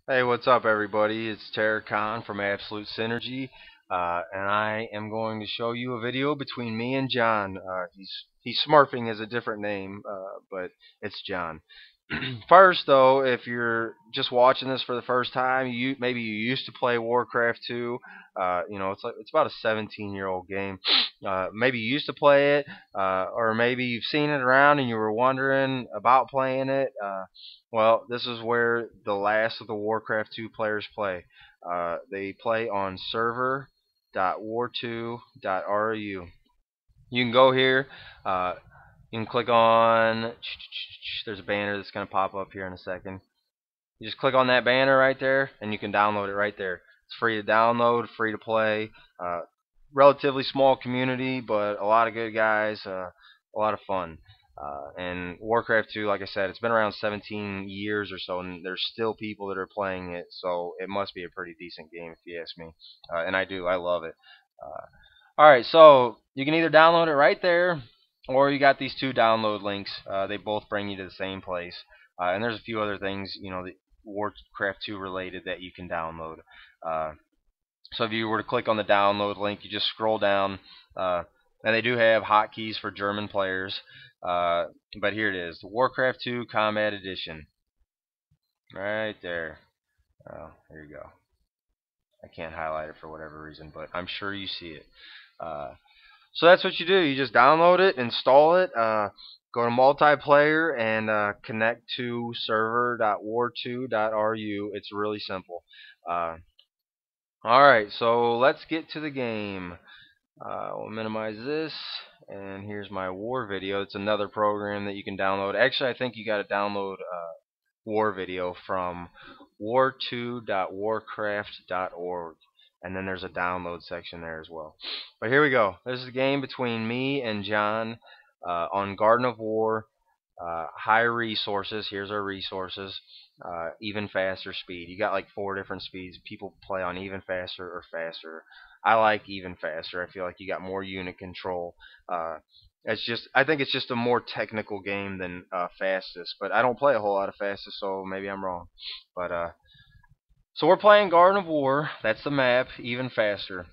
Hey, what's up, everybody? It's Khan from Absolute Synergy, and I am going to show you a video between me and John. He's smurfing as a different name, but it's John. First, though, if you're just watching this for the first time, maybe you used to play Warcraft 2. It's about a 17-year-old game. Maybe you used to play it, or maybe you've seen it around and you were wondering about playing it. Well, this is where the last of the Warcraft 2 players play. They play on server.war2.ru. You can go here. Uh, you can click on. There's a banner that's going to pop up here in a second. You just click on that banner right there, and you can download it right there. It's free to download, free to play. Uh, Relatively small community, but a lot of good guys, a lot of fun. And Warcraft 2, like I said, it's been around 17 years or so, and there's still people that are playing it, so it must be a pretty decent game if you ask me. And I do, I love it. Alright, so you can either download it right there, or you got these two download links. They both bring you to the same place. And there's a few other things, that Warcraft 2 related that you can download. So if you were to click on the download link, you just scroll down, and they do have hotkeys for German players. But here it is, the Warcraft 2 Combat Edition, right there. Oh, here you go. I can't highlight it for whatever reason, but I'm sure you see it. Uh, so that's what you do. You just download it, install it, go to multiplayer, and connect to server.war2.ru. It's really simple. Alright, so let's get to the game. We'll minimize this, and here's my war video. It's another program that you can download. Actually, I think you got to download war video from war2.warcraft.org, and then there's a download section there as well. But here we go. This is a game between me and John on Garden of War. High resources. Here's our resources. Even faster speed. You got like 4 different speeds. People play on even faster or faster. I like even faster. I feel like you got more unit control. I think it's just a more technical game than fastest. But I don't play a whole lot of fastest, so maybe I'm wrong. But so we're playing Garden of War. That's the map. Even faster.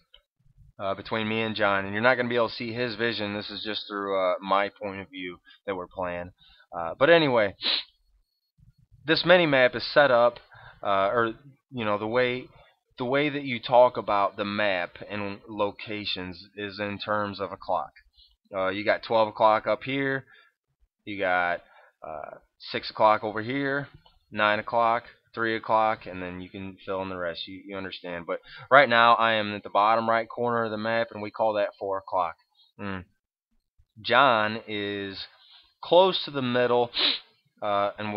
Between me and John, and you're not going to be able to see his vision. This is just through my point of view that we're playing. But anyway, this mini map is set up, or the way that you talk about the map and locations is in terms of a clock. You got 12 o'clock up here. You got 6 o'clock over here, 9 o'clock, 3 o'clock, and then you can fill in the rest. You understand. But right now, I am at the bottom right corner of the map, and we call that 4 o'clock. John is close to the middle, and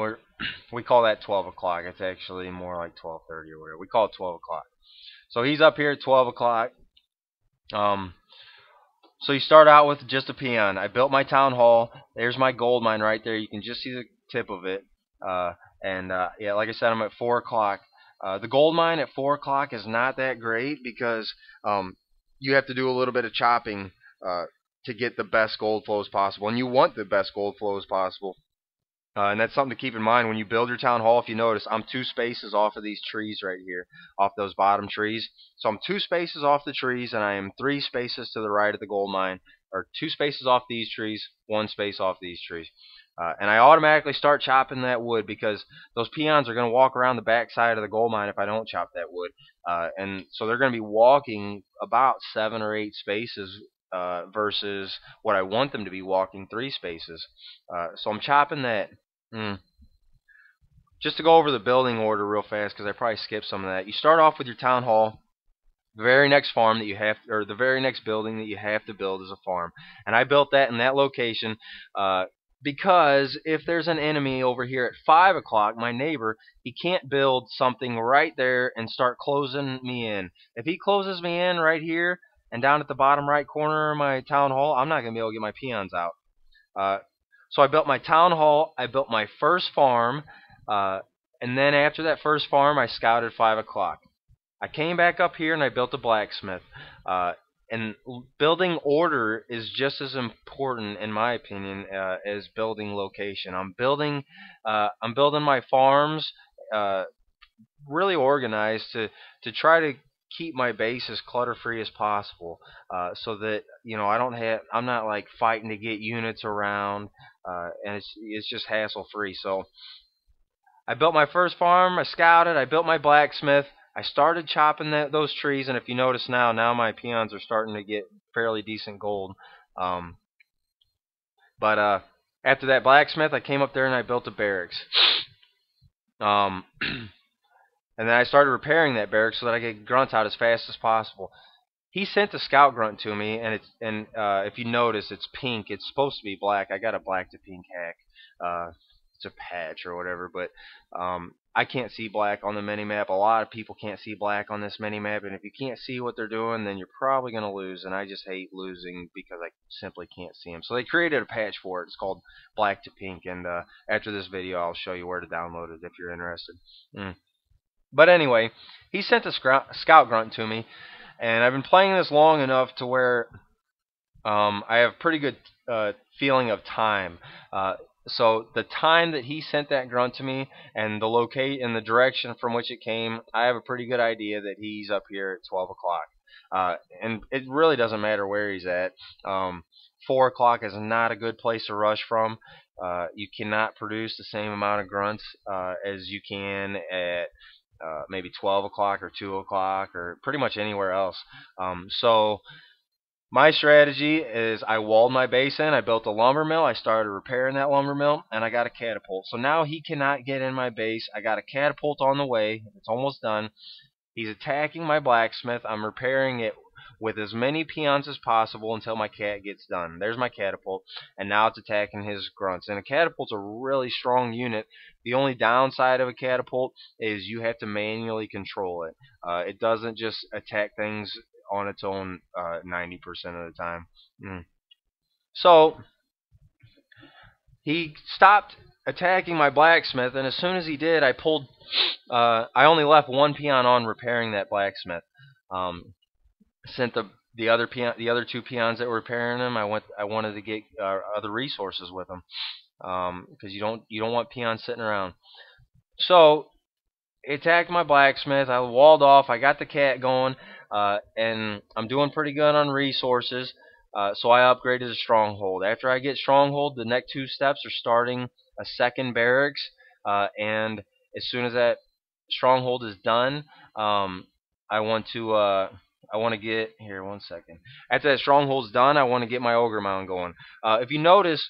we call that 12 o'clock. It's actually more like 12:30 or whatever. We call it 12 o'clock. So he's up here at 12 o'clock. So you start out with just a peon. I built my town hall. There's my gold mine right there. You can just see the tip of it. Yeah, like I said, I'm at 4 o'clock. The gold mine at 4 o'clock is not that great because you have to do a little bit of chopping to get the best gold flows possible. And you want the best gold flows possible. And that's something to keep in mind when you build your town hall. If you notice, I'm 2 spaces off of these trees right here, off those bottom trees. So I'm 2 spaces off the trees, and I am 3 spaces to the right of the gold mine, or 2 spaces off these trees, 1 space off these trees. And I automatically start chopping that wood because those peons are going to walk around the back side of the gold mine if I don't chop that wood. And so they're going to be walking about 7 or 8 spaces versus what I want them to be walking 3 spaces. So I'm chopping that. Just to go over the building order real fast, because I probably skipped some of that. You start off with your town hall. The very next farm that you have, or the very next building that you have to build is a farm, and I built that in that location because if there's an enemy over here at 5 o'clock, my neighbor, he can't build something right there and start closing me in. If he closes me in right here and down at the bottom right corner of my town hall, I'm not going to be able to get my peons out. So I built my town hall, I built my first farm, and then after that first farm, I scouted 5 o'clock. I came back up here and I built a blacksmith. And building order is just as important, in my opinion, as building location. I'm building my farms really organized to try to keep my base as clutter free as possible, so that I'm not like fighting to get units around, and it's just hassle free. So I built my first farm. I scouted. I built my blacksmith. I started chopping those trees, and if you notice now my peons are starting to get fairly decent gold. Um, but after that blacksmith, I came up there and I built a barracks. Um, and then I started repairing that barracks so that I could grunt out as fast as possible. He sent a scout grunt to me, and if you notice, it's pink. It's supposed to be black. I got a black to pink hack. It's a patch or whatever, but I can't see black on the mini map. A lot of people can't see black on this mini map, and if you can't see what they're doing, then you're probably gonna lose. And I just hate losing because I simply can't see them. So they created a patch for it. It's called black to pink, and after this video, I'll show you where to download it if you're interested. But anyway, he sent a scout grunt to me, and I've been playing this long enough to where I have pretty good feeling of time. So the time that he sent that grunt to me, and the direction from which it came, I have a pretty good idea that he's up here at 12 o'clock. And it really doesn't matter where he's at. 4 o'clock is not a good place to rush from. You cannot produce the same amount of grunts as you can at maybe 12 o'clock or 2 o'clock or pretty much anywhere else. So my strategy is I walled my base in. I built a lumber mill. I started repairing that lumber mill, and I got a catapult. So now he cannot get in my base. I got a catapult on the way. It's almost done. He's attacking my blacksmith. I'm repairing it with as many peons as possible until my cat gets done. There's my catapult, and now it's attacking his grunts. And a catapult's a really strong unit. The only downside of a catapult is you have to manually control it. It doesn't just attack things on its own 90% of the time. So he stopped attacking my blacksmith, and as soon as he did, I pulled. I only left one peon on repairing that blacksmith. Sent the other two peons that were repairing him. I wanted to get other resources with them, because you don't want peons sitting around. So he attacked my blacksmith. I walled off. I got the cat going, and I'm doing pretty good on resources. So I upgraded a stronghold. After I get stronghold, the next two steps are starting a second barracks, and as soon as that stronghold is done, I want to get here. One second. After that stronghold's done, I want to get my ogre mound going. If you notice,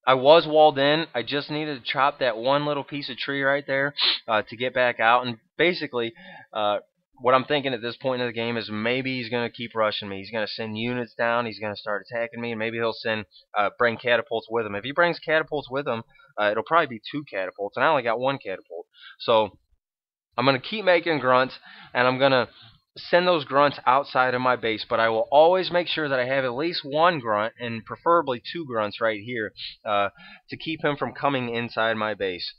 I was walled in. I just needed to chop that one little piece of tree right there to get back out. And basically, what I'm thinking at this point in the game is maybe he's going to keep rushing me. He's going to send units down. He's going to start attacking me, and maybe he'll bring catapults with him. If he brings catapults with him, it'll probably be 2 catapults, and I only got 1 catapult. So I'm going to keep making grunts, and I'm going to send those grunts outside of my base, but I will always make sure that I have at least 1 grunt, and preferably 2 grunts right here, to keep him from coming inside my base.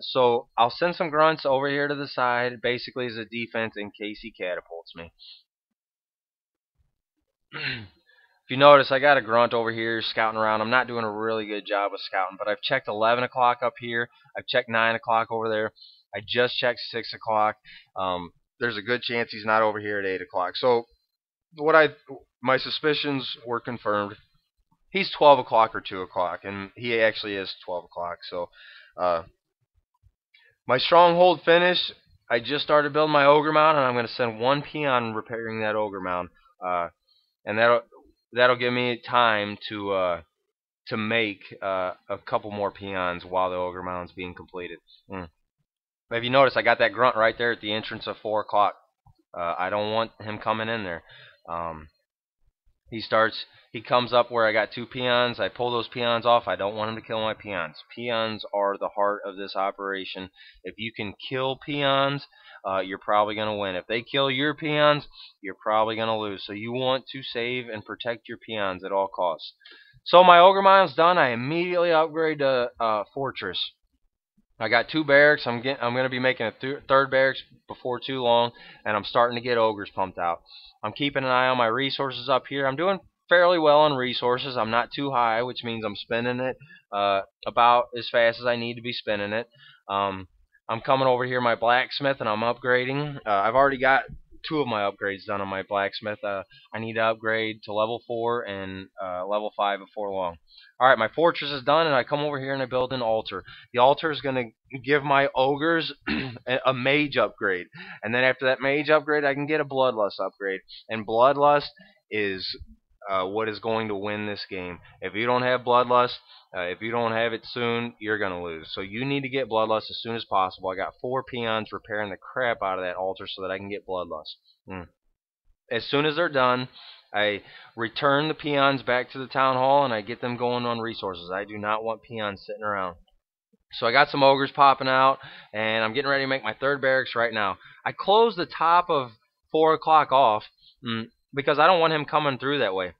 So I'll send some grunts over here to the side, basically as a defense in case he catapults me. If you notice, I got a grunt over here scouting around. I'm not doing a really good job of scouting, but I've checked 11 o'clock up here. I've checked 9 o'clock over there. I just checked 6 o'clock. There's a good chance he's not over here at 8 o'clock. So my suspicions were confirmed. He's 12 o'clock or 2 o'clock, and he actually is 12 o'clock. So my stronghold finished. I just started building my ogre mound, and I'm going to send 1 peon repairing that ogre mound, and that'll give me time to make a couple more peons while the ogre mound's being completed. If you notice, I got that grunt right there at the entrance of 4 o'clock. I don't want him coming in there. He comes up where I got 2 peons. I pull those peons off. I don't want him to kill my peons. Peons are the heart of this operation. If you can kill peons, you're probably going to win. If they kill your peons, you're probably going to lose. So you want to save and protect your peons at all costs. So my ogre mine's done. I immediately upgrade to fortress. I got 2 barracks. I'm going to be making a third barracks before too long, and I'm starting to get ogres pumped out. I'm keeping an eye on my resources up here. I'm doing fairly well on resources. I'm not too high, which means I'm spending it about as fast as I need to be spending it. I'm coming over here my blacksmith and I'm upgrading. I've already got two of my upgrades done on my blacksmith. I need to upgrade to level 4 and level 5 before long. Alright, my fortress is done, and I come over here and I build an altar. The altar is going to give my ogres a mage upgrade. And then after that mage upgrade, I can get a bloodlust upgrade. And bloodlust is what is going to win this game. If you don't have bloodlust, if you don't have it soon, you're going to lose. So you need to get bloodlust as soon as possible. I got 4 peons repairing the crap out of that altar so that I can get bloodlust. As soon as they're done, I return the peons back to the town hall and I get them going on resources. I do not want peons sitting around. So I got some ogres popping out, and I'm getting ready to make my third barracks right now. I closed the top of 4 o'clock off because I don't want him coming through that way.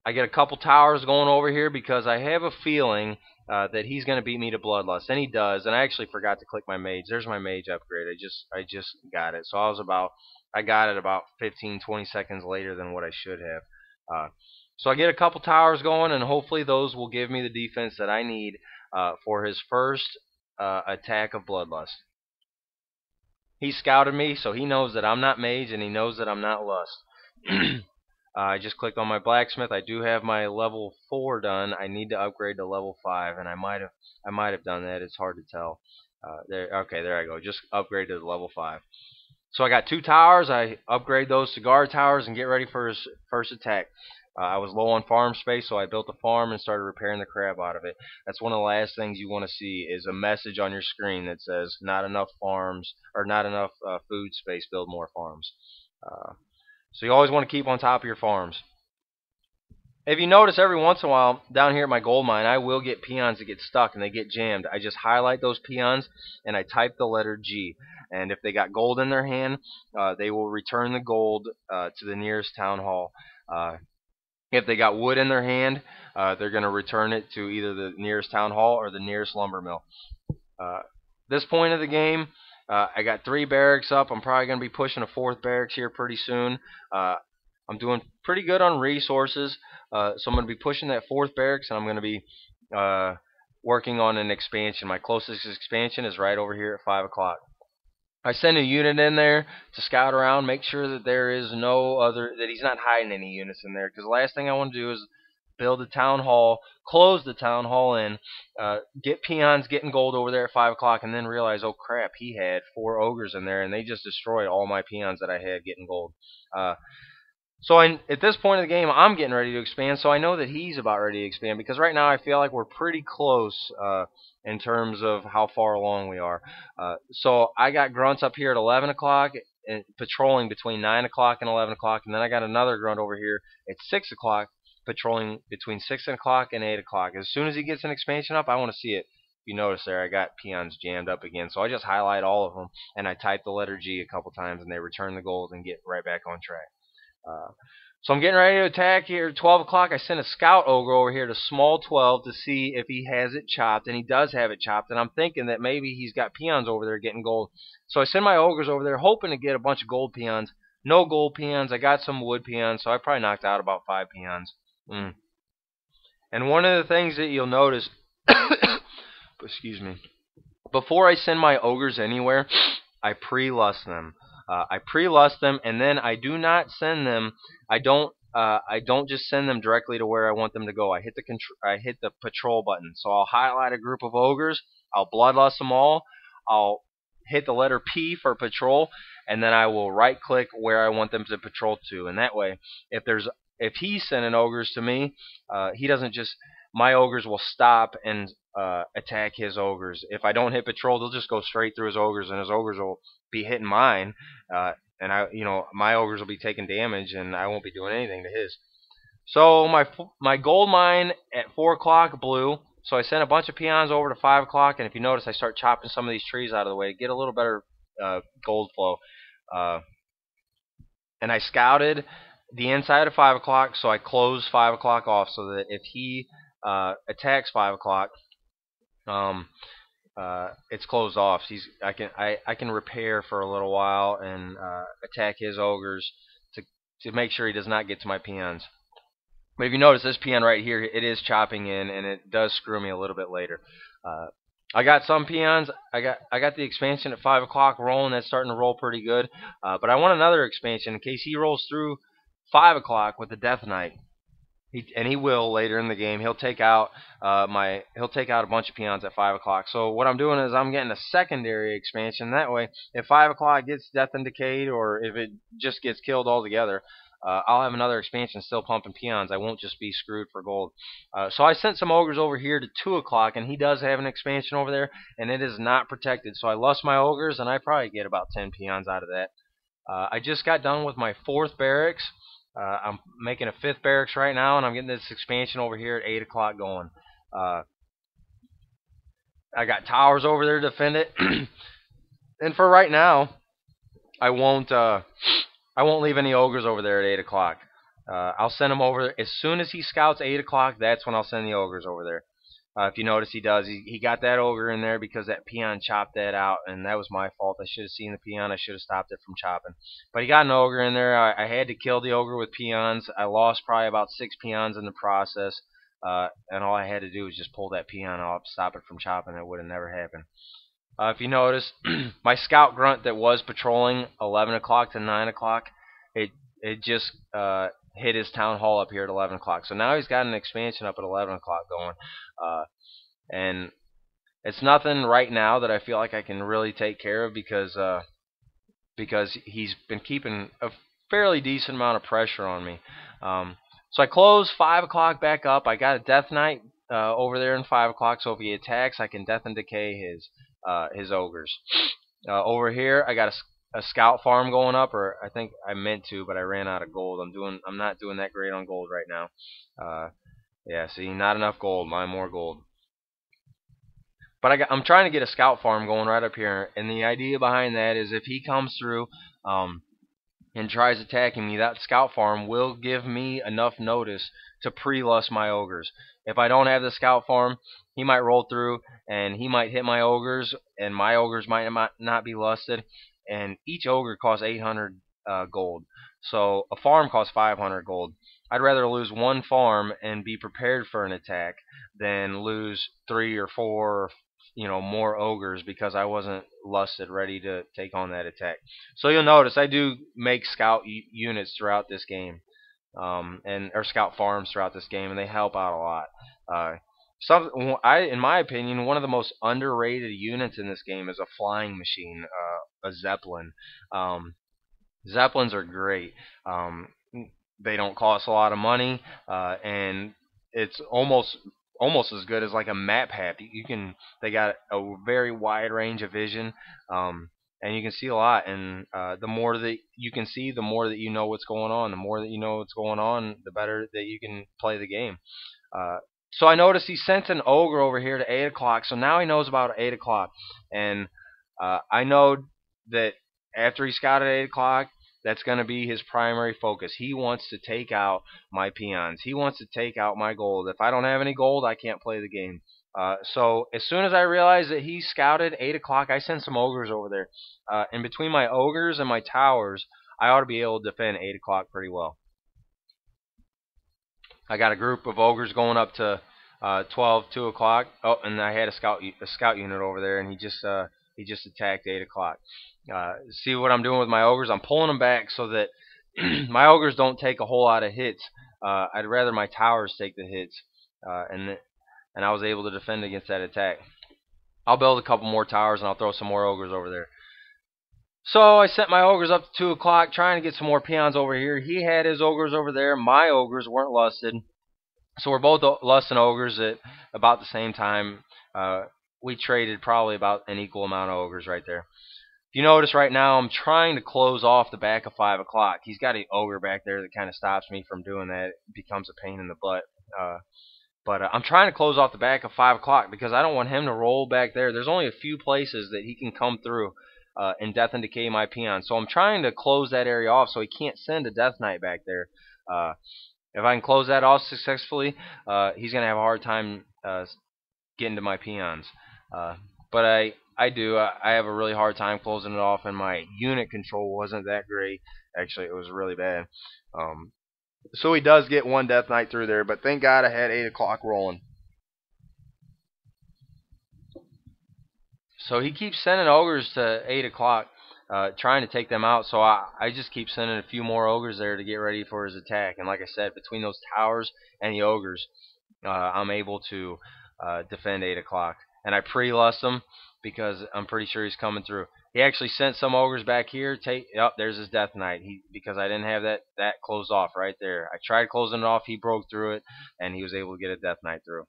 I get a couple towers going over here because I have a feeling that he's going to beat me to bloodlust, and he does. And I actually forgot to click my mage. There's my mage upgrade. I just got it. So I got it about 15-20 seconds later than what I should have. So I get a couple towers going, and hopefully those will give me the defense that I need for his first attack of bloodlust. He scouted me, so he knows that I'm not mage, and he knows that I'm not lust. I just clicked on my blacksmith. I do have my level 4 done. I need to upgrade to level 5, and I might have done that. It's hard to tell. There I go. Just upgrade to level 5. So I got 2 towers. I upgrade those to guard towers and get ready for his first attack. I was low on farm space, so I built a farm and started repairing the crap out of it. That's one of the last things you want to see is a message on your screen that says not enough farms or not enough food space. Build more farms. So you always want to keep on top of your farms. If you notice, every once in a while down here at my gold mine, I will get peons that get stuck and they get jammed. I just highlight those peons and I type the letter G. And if they got gold in their hand, they will return the gold to the nearest town hall. If they got wood in their hand, they're going to return it to either the nearest town hall or the nearest lumber mill. This point of the game, I got 3 barracks up. I'm probably going to be pushing a 4th barracks here pretty soon. I'm doing pretty good on resources, so I'm going to be pushing that 4th barracks, and I'm going to be working on an expansion. My closest expansion is right over here at 5 o'clock. I send a unit in there to scout around, make sure that there is that he's not hiding any units in there, because the last thing I want to do is build a town hall, close the town hall in, get peons getting gold over there at 5 o'clock, and then realize, oh crap, he had 4 ogres in there, and they just destroyed all my peons that I had getting gold. So at this point of the game, I'm getting ready to expand, so I know that he's about ready to expand, because right now I feel like we're pretty close in terms of how far along we are. So I got grunts up here at 11 o'clock, and patrolling between 9 o'clock and 11 o'clock, and then I got another grunt over here at 6 o'clock, patrolling between 6 o'clock and 8 o'clock. As soon as he gets an expansion up, I want to see it. If you notice there, I got peons jammed up again, so I just highlight all of them, and I type the letter G a couple times, and they return the gold and get right back on track. So I'm getting ready to attack here at 12 o'clock. I sent a scout ogre over here to small 12 to see if he has it chopped, and he does have it chopped, and I'm thinking that maybe he's got peons over there getting gold. So I send my ogres over there hoping to get a bunch of gold peons. No gold peons. I got some wood peons, so I probably knocked out about 5 peons. And one of the things that you'll notice, excuse me, before I send my ogres anywhere, I pre-lust them. I pre-lust them, and then I do not send them. I don't just send them directly to where I want them to go. I hit the patrol button. So I'll highlight a group of ogres. I'll bloodlust them all. I'll hit the letter P for patrol, and then I will right-click where I want them to patrol to. And that way, if he's sending ogres to me, he doesn't just. My ogres will stop and attack his ogres. If I don't hit patrol, they'll just go straight through his ogres, and his ogres will be hitting mine, and my ogres will be taking damage, and I won't be doing anything to his. So my gold mine at 4 o'clock blew. So I sent a bunch of peons over to 5 o'clock, and if you notice, I start chopping some of these trees out of the way to get a little better gold flow. And I scouted the inside of 5 o'clock, so I closed 5 o'clock off so that if he attacks 5 o'clock, it's closed off. I can repair for a little while and attack his ogres to make sure he does not get to my peons. But if you notice this peon right here, it is chopping in, and it does screw me a little bit later. I got some peons. I got the expansion at 5 o'clock rolling. That's starting to roll pretty good. But I want another expansion in case he rolls through 5 o'clock with the Death Knight. He will later in the game. He'll take out a bunch of peons at 5 o'clock. So what I'm doing is I'm getting a secondary expansion. That way, if 5 o'clock gets Death and Decayed, or if it just gets killed altogether, I'll have another expansion still pumping peons. I won't just be screwed for gold. So I sent some ogres over here to 2 o'clock, and he does have an expansion over there, and it is not protected. So I lost my ogres, and I probably get about 10 peons out of that. I just got done with my fourth barracks. I'm making a fifth barracks right now, and I'm getting this expansion over here at 8 o'clock going. Uh, I got towers over there to defend it, and for right now, I won't. I won't leave any ogres over there at 8 o'clock. I'll send them over as soon as he scouts 8 o'clock. That's when I'll send the ogres over there. If you notice, he does. He got that ogre in there because that peon chopped that out, and that was my fault. I should have seen the peon. I should have stopped it from chopping. But he got an ogre in there. I had to kill the ogre with peons. I lost probably about 6 peons in the process, and all I had to do was just pull that peon off, stop it from chopping. It would have never happened. If you notice, my scout grunt that was patrolling 11 o'clock to 9 o'clock, it just hit his town hall up here at 11 o'clock. So now he's got an expansion up at 11 o'clock going. Uh, and it's nothing right now that I feel like I can really take care of because he's been keeping a fairly decent amount of pressure on me. So I close 5 o'clock back up. I got a Death Knight over there in 5 o'clock, so if he attacks, I can Death and Decay his ogres. Over here, I got a scout farm going up, or I think I meant to, but I ran out of gold. I'm not doing that great on gold right now. Yeah, see, not enough gold. Mine more gold. But I'm trying to get a scout farm going right up here, and the idea behind that is if he comes through and tries attacking me, that scout farm will give me enough notice to pre-lust my ogres. If I don't have the scout farm, he might roll through and he might hit my ogres, and my ogres might not be lusted. And each ogre costs 800 gold, so a farm costs 500 gold. I'd rather lose one farm and be prepared for an attack than lose 3 or 4 more ogres because I wasn't lusted ready to take on that attack. So you'll notice I do make scout units throughout this game, and or scout farms throughout this game, and they help out a lot. In my opinion, one of the most underrated units in this game is a flying machine, a zeppelin. Um, Zeppelins are great. They don't cost a lot of money, and it's almost as good as like a map hat. They got a very wide range of vision, and you can see a lot. And the more that you can see, the more that you know what's going on. The more that you know what's going on, the better that you can play the game. Uh, so I noticed he sent an ogre over here to 8 o'clock. So now he knows about 8 o'clock, and I know that after he scouted 8 o'clock, that's going to be his primary focus. He wants to take out my peons. He wants to take out my gold. If I don't have any gold, I can't play the game. So as soon as I realized that he scouted 8 o'clock, I sent some ogres over there. And between my ogres and my towers, I ought to be able to defend 8 o'clock pretty well. I got a group of ogres going up to 12, 2 o'clock. Oh, and I had a scout unit over there, and he just attacked 8 o'clock. See what I'm doing with my ogres? I'm pulling them back so that my ogres don't take a whole lot of hits. I'd rather my towers take the hits, and I was able to defend against that attack. I'll build a couple more towers, and I'll throw some more ogres over there. So I sent my ogres up to 2 o'clock, trying to get some more peons over here. He had his ogres over there. My ogres weren't lusted. So we're both lusting ogres at about the same time. We traded probably about an equal amount of ogres right there. If you notice right now, I'm trying to close off the back of 5 o'clock. He's got an ogre back there that kind of stops me from doing that. It becomes a pain in the butt. But I'm trying to close off the back of 5 o'clock because I don't want him to roll back there. There's only a few places that he can come through and Death and Decay my peon. So I'm trying to close that area off so he can't send a Death Knight back there. If I can close that off successfully, he's going to have a hard time getting to my peons. But I do. I have a really hard time closing it off, and my unit control wasn't that great. Actually, it was really bad. So he does get one Death Knight through there, but thank God I had 8 o'clock rolling. So he keeps sending ogres to 8 o'clock, trying to take them out. So I just keep sending a few more ogres there to get ready for his attack. And like I said, between those towers and the ogres, I'm able to defend 8 o'clock. And I pre-lust him because I'm pretty sure he's coming through. He actually sent some ogres back here. There's his Death Knight. Because I didn't have that closed off right there. I tried closing it off. He broke through it, and he was able to get a Death Knight through.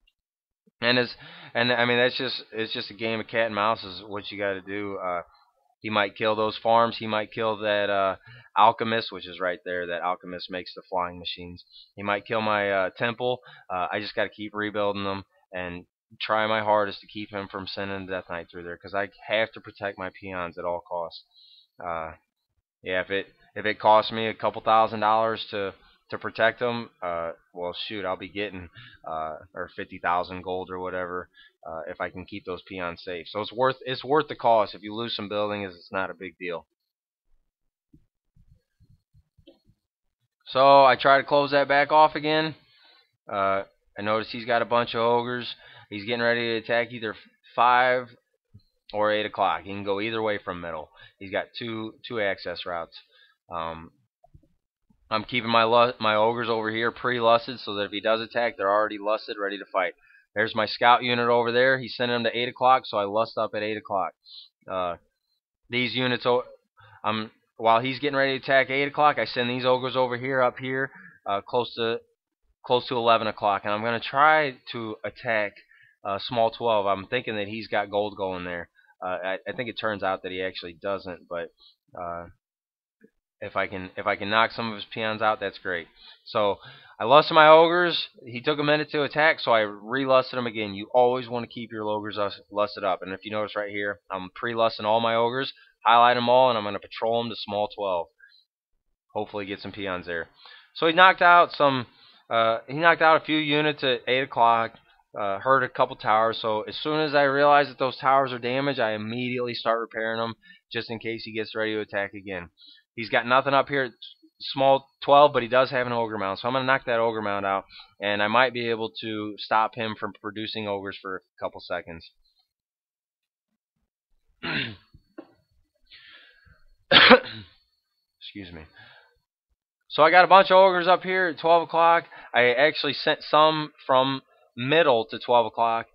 And as and I mean it's just a game of cat and mouse is what you got to do. He might kill those farms. He might kill that alchemist, which is right there. That alchemist makes the flying machines. He might kill my temple. I just got to keep rebuilding them and try my hardest to keep him from sending the Death Knight through there because I have to protect my peons at all costs. Uh, yeah, if it costs me a couple $1,000s to protect them, well, shoot, I'll be getting or 50,000 gold or whatever if I can keep those peons safe. So it's worth the cost. If you lose some buildings, it's not a big deal. So I try to close that back off again. I notice he's got a bunch of ogres. He's getting ready to attack either 5 or 8 o'clock. He can go either way from middle. He's got two access routes. Um, I'm keeping my ogres over here pre-lusted so that if he does attack, they're already lusted, ready to fight. There's my scout unit over there. He's sending them to 8 o'clock, so I lust up at 8 o'clock. These units, while he's getting ready to attack 8 o'clock, I send these ogres over here, up here, close to 11 o'clock, and I'm going to try to attack small 12. I'm thinking that he's got gold going there. I think it turns out that he actually doesn't, but if I can knock some of his peons out, that's great. So I lusted my ogres. He took a minute to attack, so I re-lusted him again. You always want to keep your ogres lusted up. And if you notice right here, I'm pre-lusting all my ogres, highlight them all, and I'm going to patrol them to small 12. Hopefully get some peons there. So he knocked out a few units at 8 o'clock. Hurt a couple towers. So as soon as I realize that those towers are damaged, I immediately start repairing them just in case he gets ready to attack again. He's got nothing up here at small 12, but he does have an ogre mount. So I'm going to knock that ogre mount out, and I might be able to stop him from producing ogres for a couple seconds. Excuse me. So I got a bunch of ogres up here at 12 o'clock. I actually sent some from middle to 12 o'clock,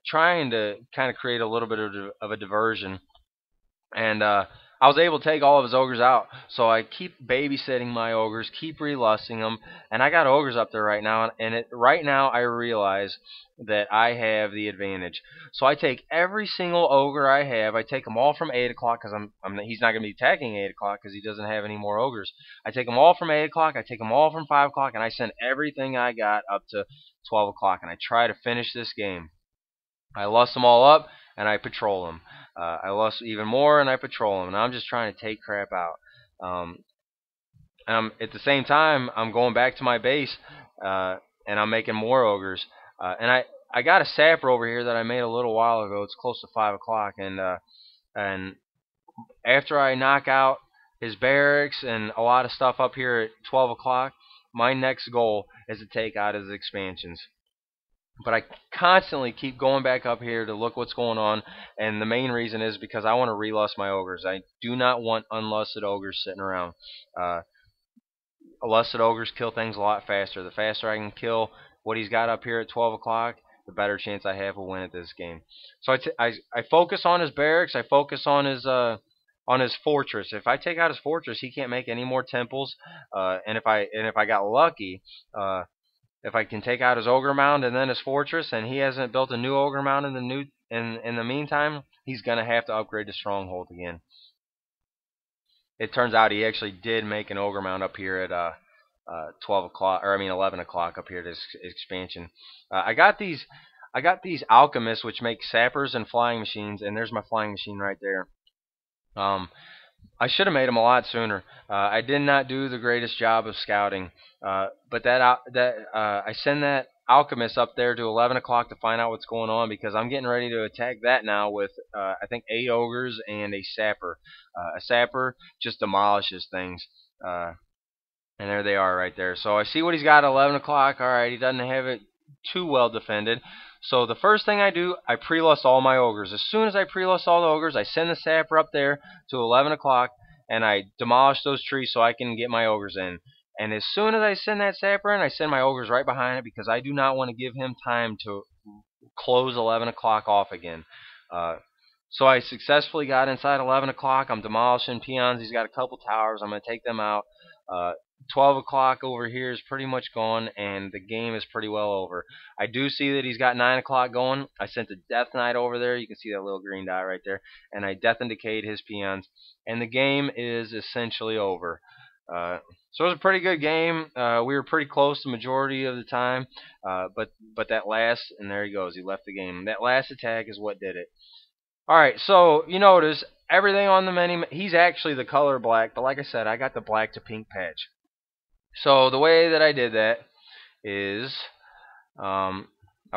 trying to kind of create a little bit of a diversion. And I was able to take all of his ogres out. So I keep babysitting my ogres, keep relusting them, and I got ogres up there right now. And right now I realize that I have the advantage. So I take every single ogre I have. I take them all from 8 o'clock because he's not going to be attacking 8 o'clock because he doesn't have any more ogres. I take them all from 8 o'clock. I take them all from 5 o'clock, and I send everything I got up to 12 o'clock, and I try to finish this game. I lust them all up, and I patrol them. I lust even more, and I patrol them. And I'm just trying to take crap out. At the same time, I'm going back to my base, and I'm making more ogres. And I got a sapper over here that I made a little while ago. It's close to 5 o'clock, and after I knock out his barracks and a lot of stuff up here at 12 o'clock, my next goal is to take out his expansions. But I constantly keep going back up here to look what's going on, and the main reason is because I want to relust my ogres. I do not want unlusted ogres sitting around. Lusted ogres kill things a lot faster. The faster I can kill what he's got up here at 12 o'clock, the better chance I have of winning this game. So I focus on his barracks. I focus on his fortress. If I take out his fortress, he can't make any more temples. And if I got lucky, if I can take out his ogre mound and then his fortress, and he hasn't built a new ogre mound in the meantime, he's gonna have to upgrade to stronghold again. It turns out he actually did make an ogre mound up here at 12 o'clock, or I mean 11 o'clock up here at his expansion. I got these alchemists which make sappers and flying machines, and there's my flying machine right there. I should have made them a lot sooner. I did not do the greatest job of scouting, but I send that alchemist up there to 11 o'clock to find out what's going on, because I'm getting ready to attack that now with I think 8 ogres and a sapper. A sapper just demolishes things, and there they are right there. So I see what he's got at 11 o'clock. All right, he doesn't have it too well defended. So the first thing I do, I pre-lust all my ogres. As soon as I pre-lust all the ogres, I send the sapper up there to 11 o'clock, and I demolish those trees so I can get my ogres in. And as soon as I send that sapper in, I send my ogres right behind it because I do not want to give him time to close 11 o'clock off again. Uh, so I successfully got inside 11 o'clock. I'm demolishing peons. He's got a couple towers. I'm going to take them out. 12 o'clock over here is pretty much gone, and the game is pretty well over. I do see that he's got 9 o'clock going. I sent a Death Knight over there. You can see that little green dot right there. And I Death and Decayed his peons. And the game is essentially over. So it was a pretty good game. We were pretty close the majority of the time. But that last, and there he goes. He left the game. That last attack is what did it. Alright, so you notice everything on the menu, he's actually the color black, but like I said, I got the black to pink patch. So the way that I did that is I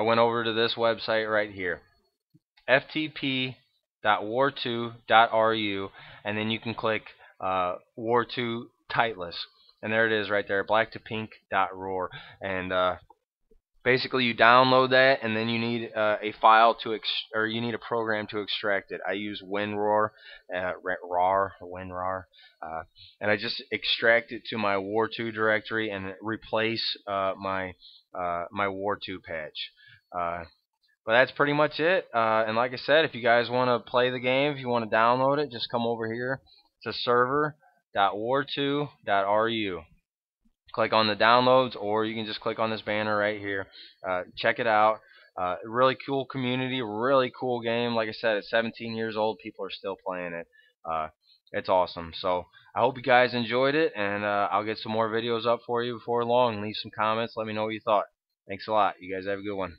went over to this website right here, ftp.war2.ru, and then you can click War2 Titleist, and there it is right there, black to pink.roar, and basically you download that, and then you need a file to or you need a program to extract it. I use WinRAR, and I just extract it to my War2 directory and replace my War2 patch. But that's pretty much it. And like I said, if you guys want to play the game, if you want to download it, just come over here to server.war2.ru. Click on the downloads, or you can just click on this banner right here. Check it out. Really cool community, really cool game. Like I said, it's 17 years old. People are still playing it. It's awesome. So I hope you guys enjoyed it, and I'll get some more videos up for you before long. Leave some comments. Let me know what you thought. Thanks a lot. You guys have a good one.